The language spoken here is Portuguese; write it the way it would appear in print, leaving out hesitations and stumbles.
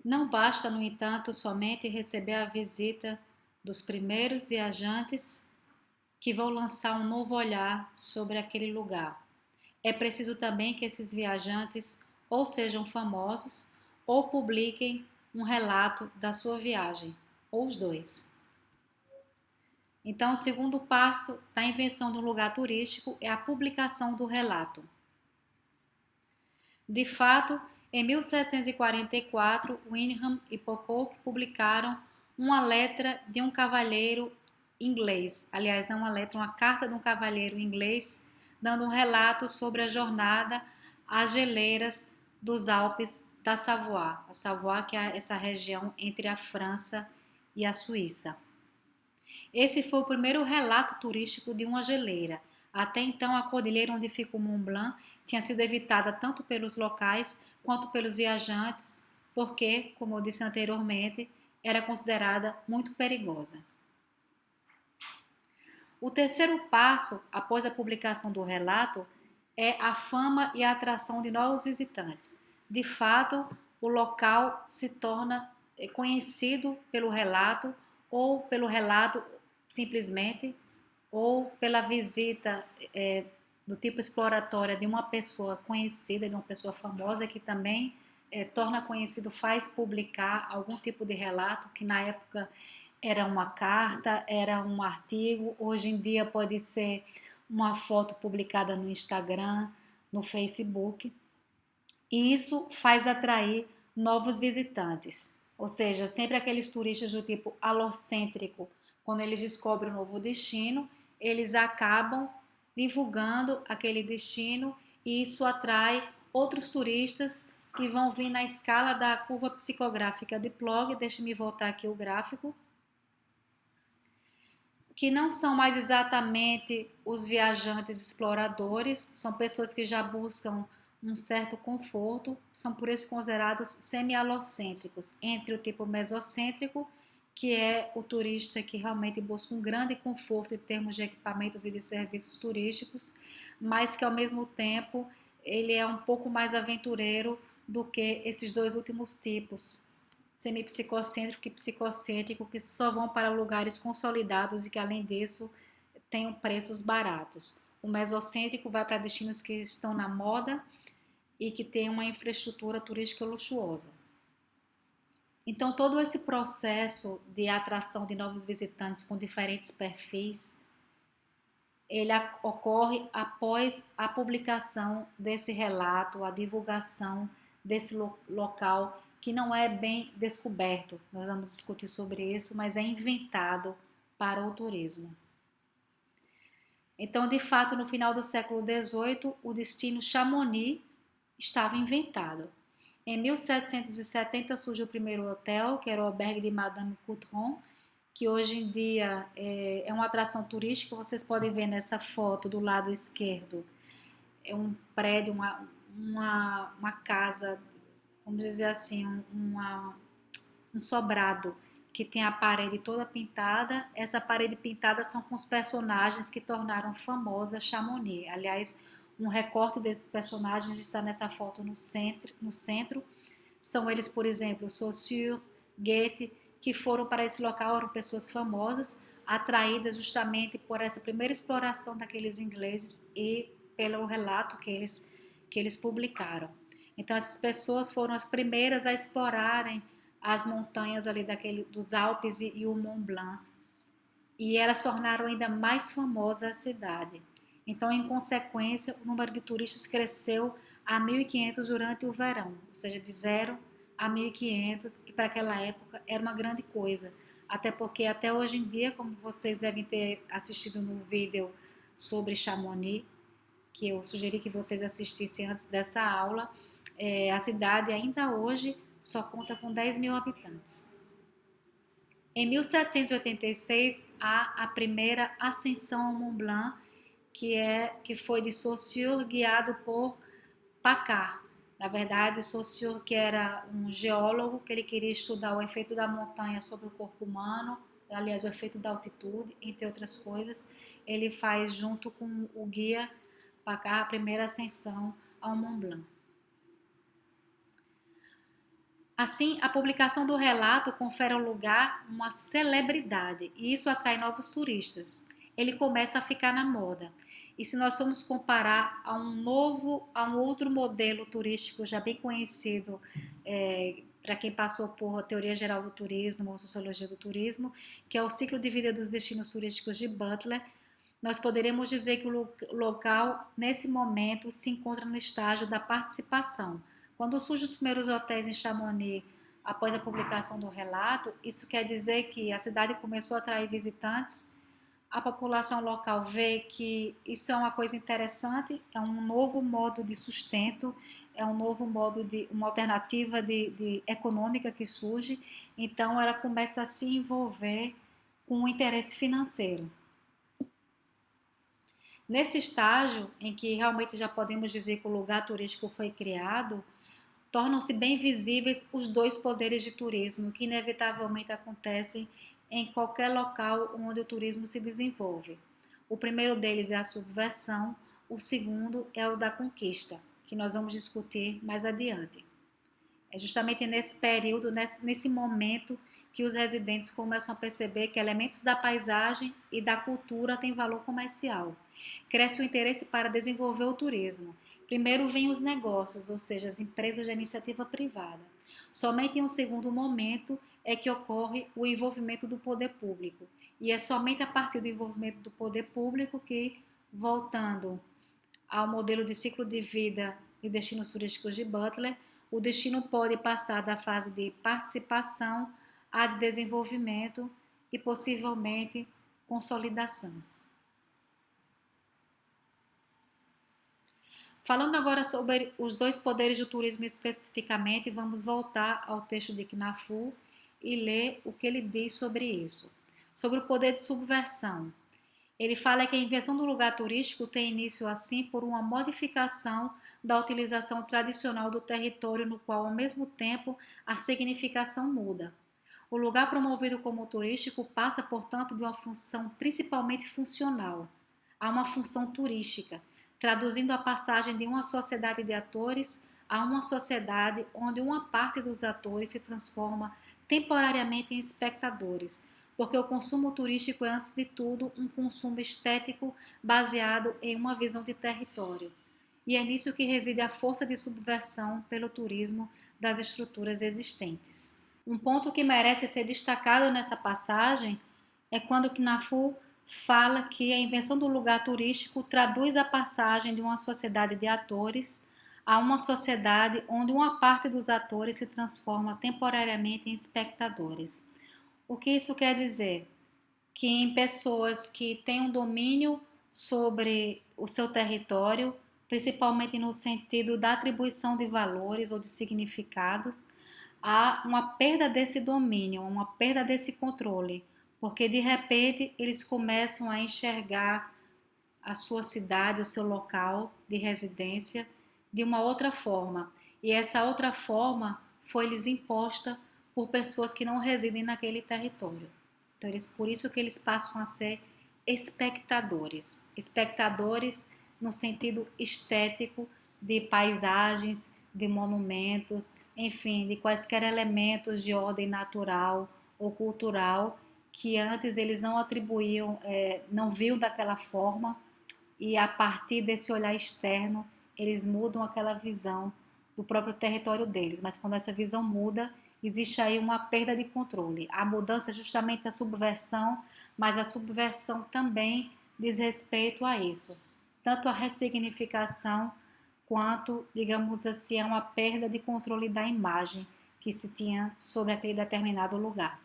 Não basta, no entanto, somente receber a visita dos primeiros viajantes que vão lançar um novo olhar sobre aquele lugar. É preciso também que esses viajantes ou sejam famosos ou publiquem um relato da sua viagem, ou os dois. Então, o segundo passo da invenção do lugar turístico é a publicação do relato. De fato, em 1744, Wyndham e Pocock publicaram uma letra de um cavalheiro inglês. Aliás, não uma letra, uma carta de um cavalheiro inglês, dando um relato sobre a jornada às geleiras dos Alpes da Savoie. A Savoie, que é essa região entre a França e a Suíça. Esse foi o primeiro relato turístico de uma geleira. Até então, a cordilheira onde fica o Mont Blanc tinha sido evitada tanto pelos locais quanto pelos viajantes, porque, como eu disse anteriormente, era considerada muito perigosa. O terceiro passo, após a publicação do relato, é a fama e a atração de novos visitantes. De fato, o local se torna conhecido pelo relato ou pelo relato simplesmente ou pela visita do tipo exploratória de uma pessoa conhecida, de uma pessoa famosa que também torna conhecido, faz publicar algum tipo de relato que na época era uma carta, era um artigo, hoje em dia pode ser uma foto publicada no Instagram, no Facebook, e isso faz atrair novos visitantes. Ou seja, sempre aqueles turistas do tipo alocêntrico, quando eles descobrem um novo destino, eles acabam divulgando aquele destino e isso atrai outros turistas que vão vir na escala da curva psicográfica de Plog. Deixe-me voltar aqui o gráfico, que não são mais exatamente os viajantes exploradores, são pessoas que já buscam um certo conforto, são por isso considerados semi-alocêntricos, entre o tipo mesocêntrico, que é o turista que realmente busca um grande conforto em termos de equipamentos e de serviços turísticos, mas que ao mesmo tempo ele é um pouco mais aventureiro do que esses dois últimos tipos, semipsicocêntrico e psicocêntrico, que só vão para lugares consolidados e que, além disso, tenham preços baratos. O mesocêntrico vai para destinos que estão na moda e que tem uma infraestrutura turística luxuosa. Então, todo esse processo de atração de novos visitantes com diferentes perfis, ele ocorre após a publicação desse relato, a divulgação desse local que não é bem descoberto. Nós vamos discutir sobre isso, mas é inventado para o turismo. Então, de fato, no final do século XVIII, o destino Chamonix estava inventado. Em 1770 surge o primeiro hotel, que era o albergue de Madame Coutron, que hoje em dia é uma atração turística. Vocês podem ver nessa foto do lado esquerdo. É um prédio, uma casa, vamos dizer assim, um sobrado que tem a parede toda pintada. Essa parede pintada são com os personagens que tornaram famosa Chamonix. Aliás, um recorte desses personagens está nessa foto no centro. São eles, por exemplo, Saussure, Goethe, que foram para esse local, eram pessoas famosas, atraídas justamente por essa primeira exploração daqueles ingleses e pelo relato que eles publicaram. Então, essas pessoas foram as primeiras a explorarem as montanhas ali dos Alpes e o Mont Blanc. E elas tornaram ainda mais famosa a cidade. Então, em consequência, o número de turistas cresceu a 1.500 durante o verão, ou seja, de 0 a 1.500, que para aquela época era uma grande coisa. Até porque até hoje em dia, como vocês devem ter assistido no vídeo sobre Chamonix, que eu sugeri que vocês assistissem antes dessa aula, a cidade ainda hoje só conta com 10 mil habitantes. Em 1786 há a primeira ascensão ao Mont Blanc, que foi de Saussure, guiado por Paccard. Na verdade, Saussure, que era um geólogo, que ele queria estudar o efeito da montanha sobre o corpo humano, aliás, o efeito da altitude, entre outras coisas, ele faz junto com o guia Paccard a primeira ascensão ao Mont Blanc. Assim, a publicação do relato confere ao lugar uma celebridade e isso atrai novos turistas. Ele começa a ficar na moda. E se nós formos comparar a um outro modelo turístico já bem conhecido, para quem passou por a teoria geral do turismo ou sociologia do turismo, que é o ciclo de vida dos destinos turísticos de Butler, nós poderemos dizer que o local, nesse momento, se encontra no estágio da participação. Quando surgem os primeiros hotéis em Chamonix, após a publicação do relato, isso quer dizer que a cidade começou a atrair visitantes, a população local vê que isso é uma coisa interessante, é um novo modo de sustento, é um novo modo de uma alternativa de econômica que surge, então ela começa a se envolver com o interesse financeiro. Nesse estágio, em que realmente já podemos dizer que o lugar turístico foi criado, tornam-se bem visíveis os dois poderes de turismo que inevitavelmente acontecem em qualquer local onde o turismo se desenvolve. O primeiro deles é a subversão, o segundo é o da conquista, que nós vamos discutir mais adiante. É justamente nesse período, nesse momento, que os residentes começam a perceber que elementos da paisagem e da cultura têm valor comercial. Cresce o interesse para desenvolver o turismo. Primeiro vêm os negócios, ou seja, as empresas de iniciativa privada. Somente em um segundo momento é que ocorre o envolvimento do poder público. E é somente a partir do envolvimento do poder público que, voltando ao modelo de ciclo de vida e destinos turísticos de Butler, o destino pode passar da fase de participação à de desenvolvimento e possivelmente consolidação. Falando agora sobre os dois poderes do turismo especificamente, vamos voltar ao texto de Knafu e ler o que ele diz sobre isso. Sobre o poder de subversão. Ele fala que a invenção do lugar turístico tem início assim por uma modificação da utilização tradicional do território no qual, ao mesmo tempo, a significação muda. O lugar promovido como turístico passa, portanto, de uma função principalmente funcional a uma função turística, traduzindo a passagem de uma sociedade de atores a uma sociedade onde uma parte dos atores se transforma temporariamente em espectadores, porque o consumo turístico é, antes de tudo, um consumo estético baseado em uma visão de território. E é nisso que reside a força de subversão pelo turismo das estruturas existentes. Um ponto que merece ser destacado nessa passagem é quando Knafu fala que a invenção do lugar turístico traduz a passagem de uma sociedade de atores a uma sociedade onde uma parte dos atores se transforma temporariamente em espectadores. O que isso quer dizer? Que em pessoas que têm um domínio sobre o seu território, principalmente no sentido da atribuição de valores ou de significados, há uma perda desse domínio, uma perda desse controle, porque de repente eles começam a enxergar a sua cidade, o seu local de residência de uma outra forma. E essa outra forma foi-lhes imposta por pessoas que não residem naquele território. Então, por isso que eles passam a ser espectadores. Espectadores no sentido estético de paisagens, de monumentos, enfim, de quaisquer elementos de ordem natural ou cultural que antes eles não atribuíam, não viam daquela forma, e a partir desse olhar externo eles mudam aquela visão do próprio território deles. Mas quando essa visão muda, existe aí uma perda de controle. A mudança é justamente a subversão, mas a subversão também diz respeito a isso. Tanto a ressignificação quanto, digamos assim, a uma perda de controle da imagem que se tinha sobre aquele determinado lugar.